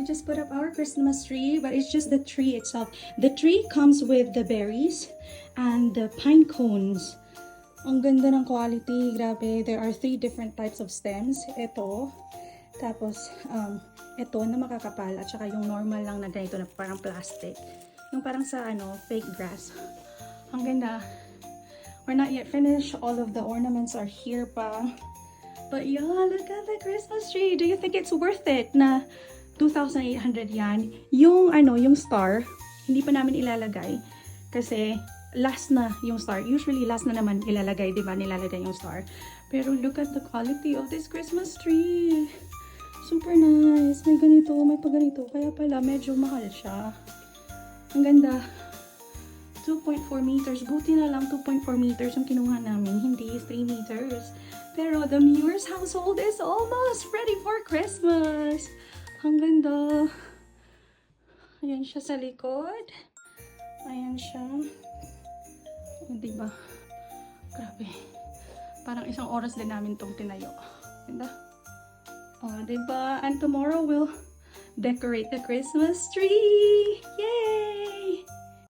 we just put up our Christmas tree, but it's just the tree itself. The tree comes with the berries and the pine cones. Ang ganda ng quality, grabe. There are 3 different types of stems. Ito, tapos ito na makakapal, at saka yung normal lang na ganito na parang plastic. Yung parang sa fake grass. Ang ganda. We're not yet finished. All of the ornaments are here pa. But yeah, look at the Christmas tree. Do you think it's worth it na 2,800 yan? Yung star, hindi pa namin ilalagay. Kasi last na yung star. Usually last na naman ilalagay, di ba? Nilalagay yung star. Pero look at the quality of this Christmas tree. Super nice. May ganito, may paganito. Kaya pala medyo mahal siya. Ang ganda. 2.4 meters. Buti na lang 2.4 meters yung kinuha namin. Hindi 3 meters. Pero the Muir's household is almost ready for Christmas. Ang ganda. Ayan siya sa likod. Ayan siya. O, diba? Grabe. Parang isang oras din namin itong tinayo. Ganda. O, diba? And tomorrow we'll decorate the Christmas tree. Yay!